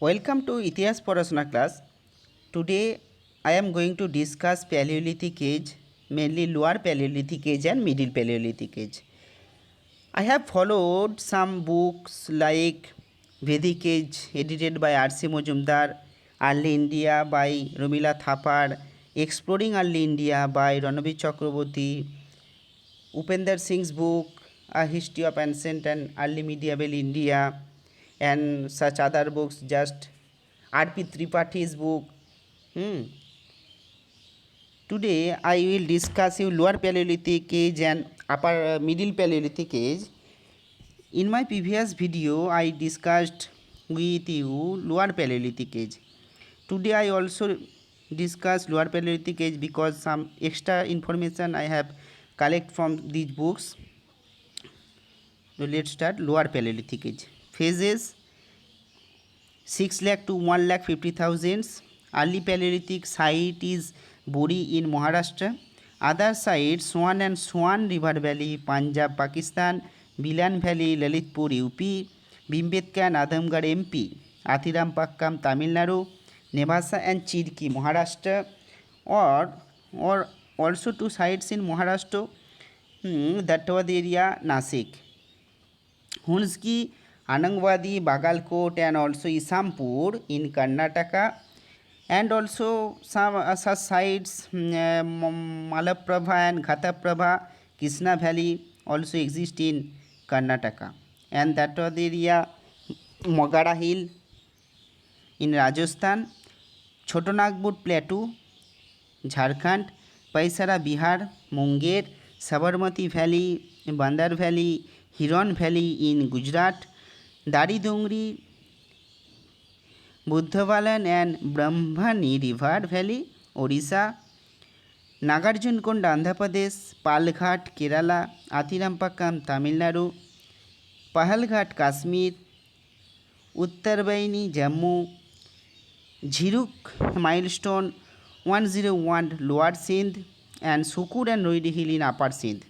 Welcome to ইতিহাস পড়াশোনা class. Today I am going to discuss Paleolithic age, mainly lower Paleolithic age and middle Paleolithic age. I have followed some books like Vedic Age edited by R.C. Mojumdar, Early India by Romila Thapar, Exploring Early India by Ranabir Chakraborty, Upender Singh's book A History of Ancient and Early Medieval India, and such other books, just R.P. Tripathi's book. Today I will discuss you lower Paleolithic age and upper middle Paleolithic age. In my previous video I discussed with you lower Paleolithic age. Today I also discuss lower Paleolithic age because some extra information I have collect from these books. So let's start lower Paleolithic age. Phases 6 lakh to 1 lakh 50,000. Early Paleolithic site is Bori in Maharashtra. Other sites Swan and Swan River Valley, Punjab, Pakistan. Bilan Valley, Lalitpur, UP. Bhimbetka and Adamgarh, MP. Athiram Pakkam, Tamil Nadu. Nevasa and Chirki, Maharashtra. Or also two sites in Maharashtra. That was the area Nasik. Hunski, Anangwadi, Bagalkot, and also Isampur in Karnataka, and also some such sites Malaprabha and Ghataprabha, Krishna Valley also exist in Karnataka, and that was the area Mogara Hill in Rajasthan, Chotanagpur Plateau, Jharkhand, Paisara Bihar, Munger, Sabarmati Valley, Bandar Valley, Hiron Valley in Gujarat, Dari Dungri, Buddhavalan and Brahmani River Valley, Odisha, Nagarjunkonda, Andhra Pradesh, Palghat, Kerala, Athirampakkam, Tamil Nadu, Pahalghat, Kashmir, Uttarbaini, Jammu, Zhiruk, Milestone 101, Lower Sindh, and Sukur and Rohini Hill in Upper Sindh.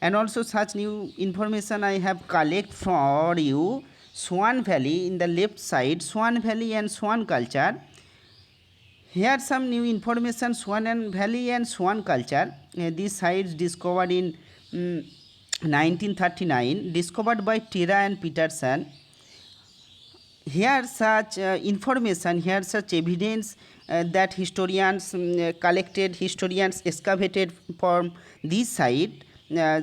And also such new information I have collect for you. Swan Valley in the left side, Swan Valley and Swan culture. Here some new information, Swan and Valley and Swan culture. These sites discovered in 1939, discovered by Tera and Peterson. Here such information, here such evidence that historians collected, historians excavated from this site,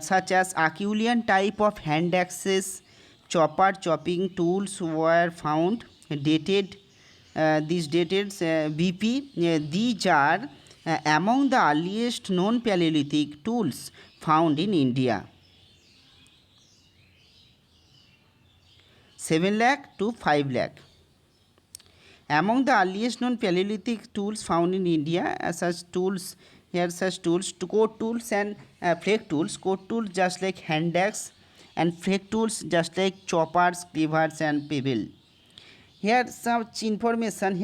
such as Acheulean type of hand axes, chopper chopping tools were found, dated, these dated BP. These are among the earliest known Paleolithic tools found in India. 7 lakh to 5 lakh. Among the earliest known Paleolithic tools found in India, such tools, here such tools, coat tools and flake tools. Coat tools just like hand axe, and flake tools just like choppers, cleavers and pebble. Here such information,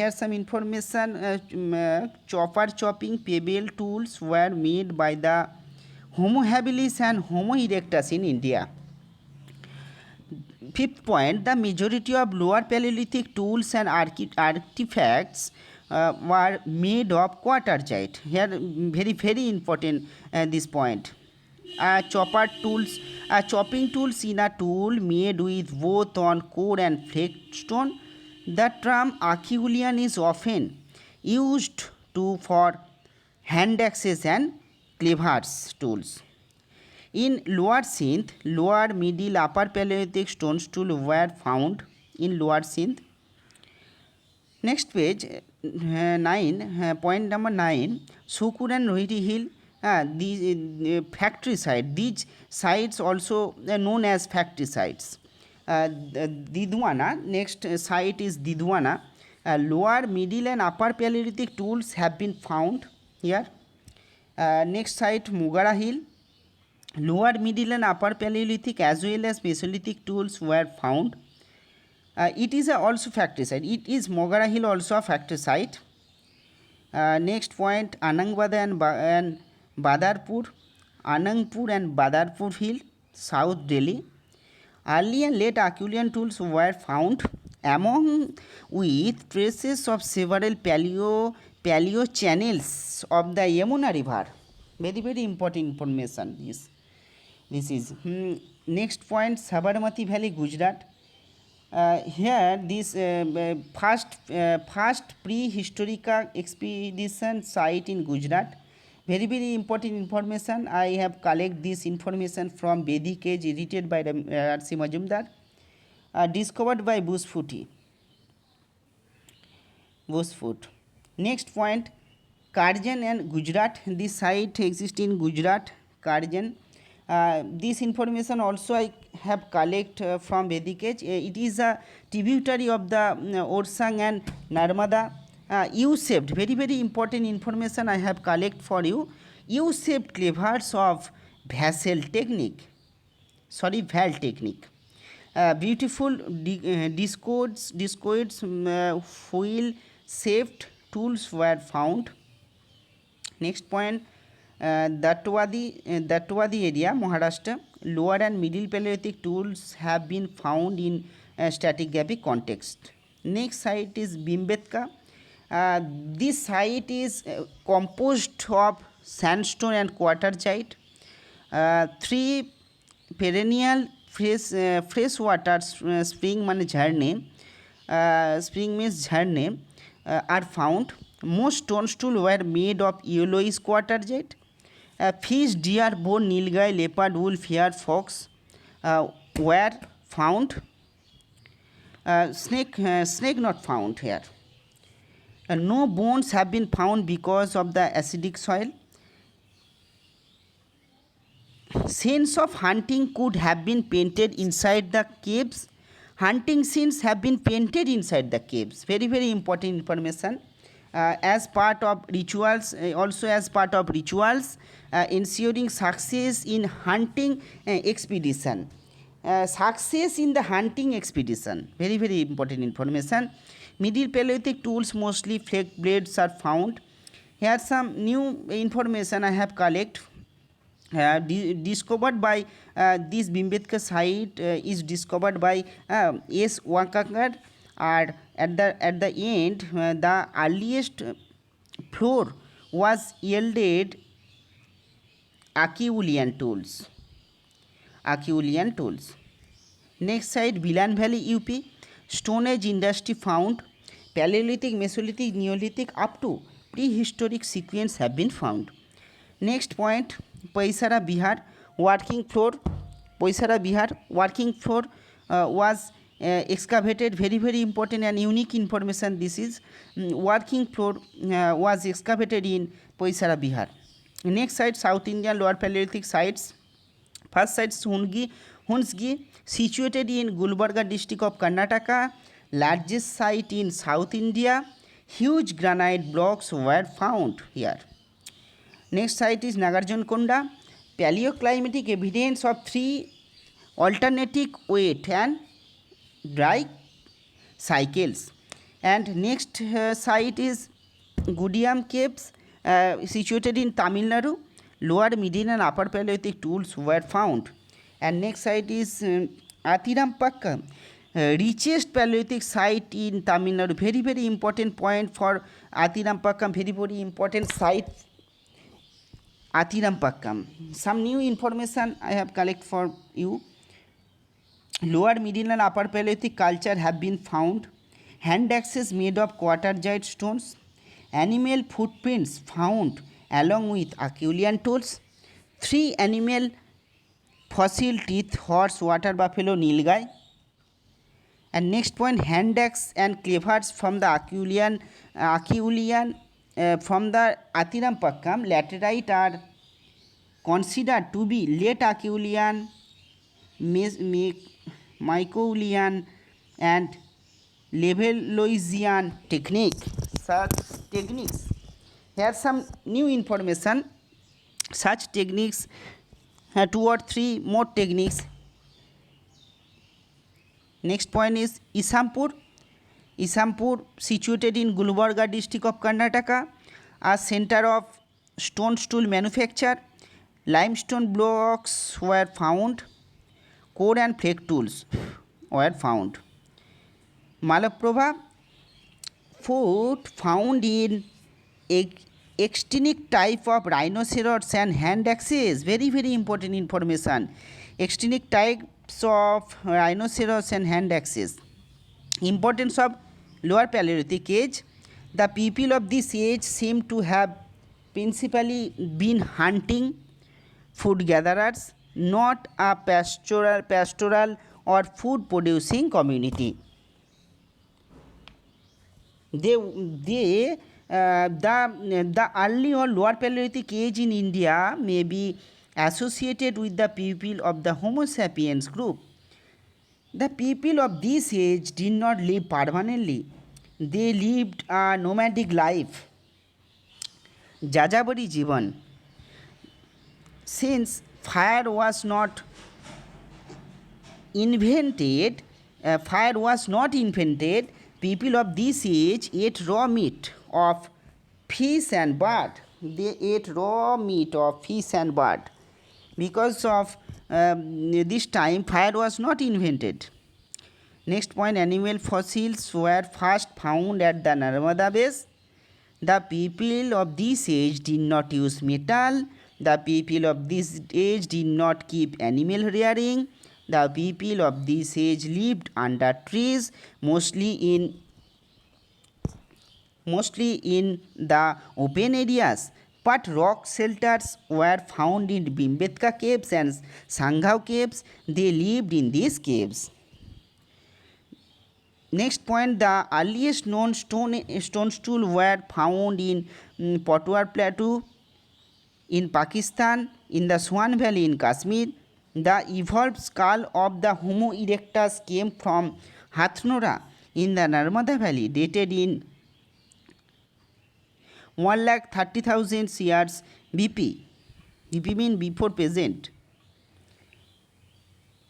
chopper chopping pebble tools were made by the Homo habilis and Homo erectus in India. Fifth point, the majority of lower Paleolithic tools and artifacts were made of quartzite. Here very important this point. Chopping tools in a tool made with both on core and flake stone. The term Acheulean is often used for hand axes and cleavers tools. In Lower Sindh, lower, middle, upper Paleolithic stone tools were found in Lower Sindh. Next page, 9, point number 9, Sukur and Rohini Hill, these factory site. These sites also known as factory sites. Didwana, next site is Didwana. Lower, middle and upper Paleolithic tools have been found here. Next site, Mogara Hill. Lower, middle and upper Paleolithic as well as Mesolithic tools were found. It is also factory site. It is Mogara Hill also a factory site. Next point, Anangwada and Badarpur. Anangpur and Badarpur Hill, South Delhi. Early and late Acheulean tools were found among with traces of several paleo channels of the Yamuna river. Very important information this is. Next point, Sabarmati Valley, Gujarat. Here this first prehistorical expedition site in Gujarat. Very important information. I have collect this information from Vedic Age, edited by R.C. Majumdar. Discovered by Bushfoot. Next point, Karjan and Gujarat. This site exists in Gujarat, Karjan. This information also I have collect from Vedic Age. It is a tributary of the Orsang and Narmada. U-shaped, very important information I have collect for you. U-shaped clavers of valve technique. Beautiful discoids wheel shaped tools were found. Next point, Datwadi area, Maharashtra. Lower and middle Paleolithic tools have been found in stratigraphic context. Next site is Bhimbetka. This site is composed of sandstone and quartzite. 3 perennial freshwater spring means jharne are found. Most stone stools were made of yellowish quartzite. Fish, deer, boar, nilgai, leopard, wolf, hare, fox were found. Snake not found here. No bones have been found because of the acidic soil. Scenes of hunting could have been painted inside the caves. Hunting scenes have been painted inside the caves. Very important information. As part of rituals, ensuring success in hunting expedition. Success in the hunting expedition. Very important information. Middle Paleolithic tools, mostly flake blades, are found. Here some new information I have collect. Discovered by this Bhimbetka site is discovered by S. Wakankar. Or at the end, the earliest floor was yielded Acheulean tools. Next site, Bilan Valley, UP. Stone Age industry found. Paleolithic, Mesolithic, Neolithic up to prehistoric sequence have been found. Next point, Paisara, Bihar. Working floor was excavated. Very important and unique information this is. Working floor was excavated in Paisara, Bihar. Next site, South Indian Lower Paleolithic sites. First site, Hunsgi, situated in Gulbarga district of Karnataka. Largest site in South India. Huge granite blocks were found here. Next site is Nagarjunakonda. Paleoclimatic evidence of 3 alternating wet and dry cycles. And next site is Gudiam Caves, situated in Tamil Nadu. Lower, middle and upper Paleolithic tools were found. And next site is Atirampakkam, richest Paleolithic site in Tamil Nadu. Very important point for Atirampakkam. Very important site, Atirampakkam. Some new information I have collect for you. Lower, middle and upper Paleolithic culture have been found. Hand axes made of quartzite stones. Animal footprints found along with Acheulean tools. 3 animal fossil teeth, horse, water buffalo, nilgai. And next point, hand axe and clavers from the Acheulean from the Atirampakkam laterite are considered to be late Acheulean, Mycolean and Levalloisian techniques. Here some new information. Such techniques, 2 or 3 more techniques. Next point is Isampur, situated in Gulbarga district of Karnataka, a center of stone stool manufacture. Limestone blocks were found. Core and flake tools were found. Malaprabha foot found in extinct type of rhinoceros and hand axes. Very very important information. Extinct types of rhinoceros and hand axes. Importance of lower Paleolithic age. The people of this age seem to have principally been hunting food gatherers, not a pastoral or food producing community. The early or lower Paleolithic age in India may be associated with the people of the Homo sapiens group. The people of this age did not live permanently. They lived a nomadic life, Jajabari Jivan. Since fire was not invented, people of this age ate raw meat of fish and bird. They ate raw meat of fish and bird. Because of this time, fire was not invented. Next point, animal fossils were first found at the Narmada base. The people of this age did not use metal. The people of this age did not keep animal rearing. The people of this age lived under trees, mostly in the open areas. But rock shelters were found in Bhimbetka caves and Sanghao caves. They lived in these caves. Next point, the earliest known stone stool were found in Potwar Plateau in Pakistan, in the Swan Valley in Kashmir. The evolved skull of the Homo erectus came from Hathnora in the Narmada Valley, dated in 1,30,000 years BP. BP means before present.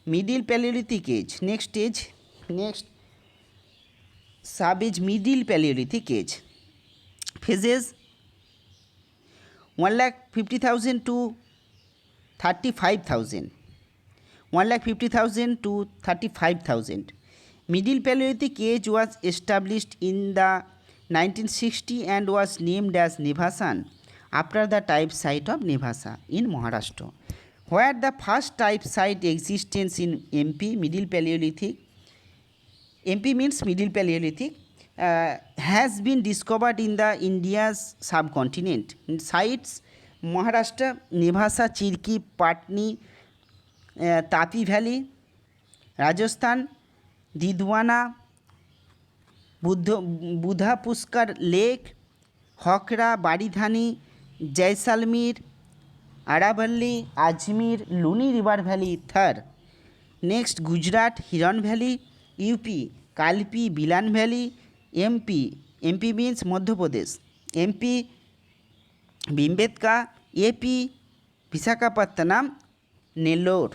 Middle Paleolithic age. Next sub-age Middle Paleolithic age. Phases 1,50,000 to 35,000. 1,50,000 to 35,000. Middle Paleolithic age was established in the 1960 and was named as Nevashan after the type site of Nevasa in Maharashtra, where the first type site existence in MP, Middle Paleolithic, MP means Middle Paleolithic, has been discovered in the India's subcontinent. Sites Maharashtra, Nevasa, Chirki, Patni, Tapi Valley, Rajasthan, Didwana, Budha Pushkar Lake, Hokra, Baridhani, Jaisalmer, Aravalli, Ajmer, Luni River Valley, Thar. Next, Gujarat, Hiran Valley, UP, Kalpi, Bilan Valley, MP, MP means Madhya Pradesh, MP, Bhimbetka, AP, Visakhapatnam, Nellore.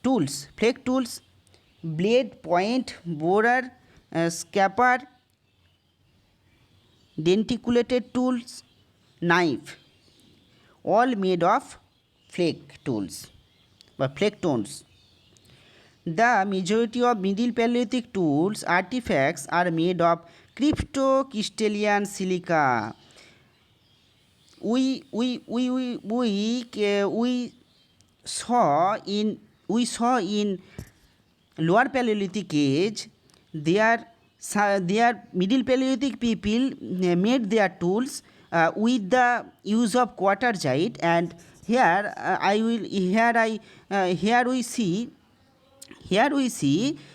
Tools, flake tools, blade, point, borer, scraper, denticulated tools, knife, all made of flake tools or flake stones. The majority of Middle Paleolithic tools artifacts are made of cryptocrystalline silica. We saw in lower Paleolithic age, their Middle Paleolithic people made their tools with the use of quartzite, and here we see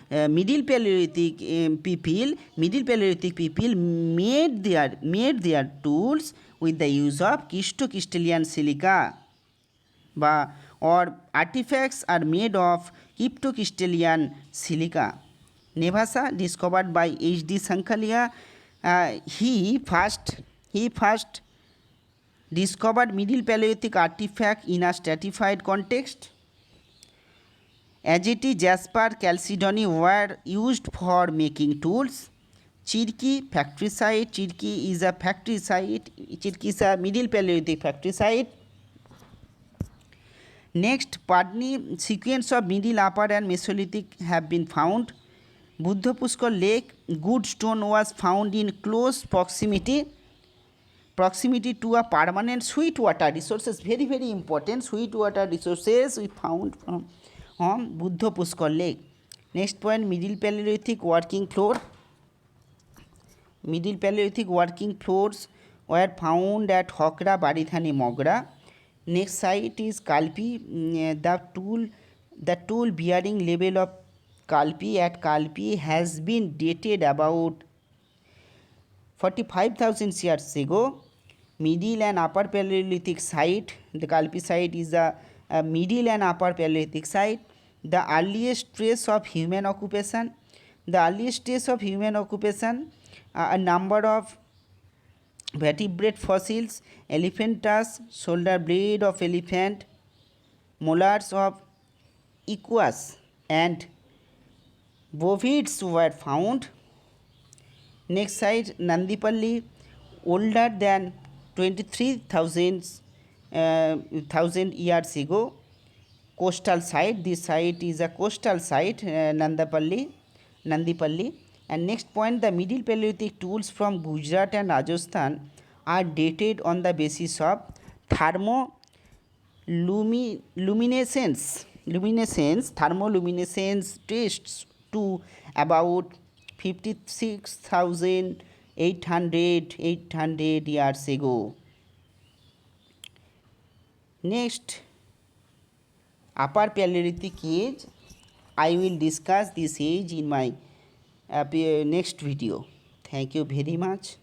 Middle Paleolithic people made their tools with the use of cryptocrystalline silica, or artifacts are made of cryptocrystalline silica. Nevasa, discovered by H.D. Sankalia, he first discovered Middle Paleolithic artifact in a stratified context. Agate, jasper, chalcedony were used for making tools. Chirki, factory site. Chirki is a factory site. Chirki is a Middle Paleolithic factory site. Next, Padni, sequence of Middle, Upper and Mesolithic have been found. Buddha Pushkar Lake, good stone was found in close proximity to a permanent sweet water resources. Very very important, sweet water resources we found from Buddha Pushkar Lake. Next point, Middle Paleolithic working floor. Middle Paleolithic working floors were found at Hokra, Baridhani, Mogra. Next site is Kalpi. The tool bearing label of Kalpi at Kalpi has been dated about 45,000 years ago. Middle and Upper Paleolithic site. The Kalpi site is a Middle and Upper Paleolithic site. The earliest trace of human occupation. A number of vertebrate fossils, elephant tusks, shoulder blade of elephant, molars of equus and bovids were found. Next site, Nandipalli, older than 23,000 years ago. Coastal site. This site is a coastal site, Nandipalli. And next point, the Middle Paleolithic tools from Gujarat and Rajasthan are dated on the basis of thermoluminescence tests to about 56,800 years ago. Next, Upper Paleolithic age. I will discuss this age in my next video. Thank you very much.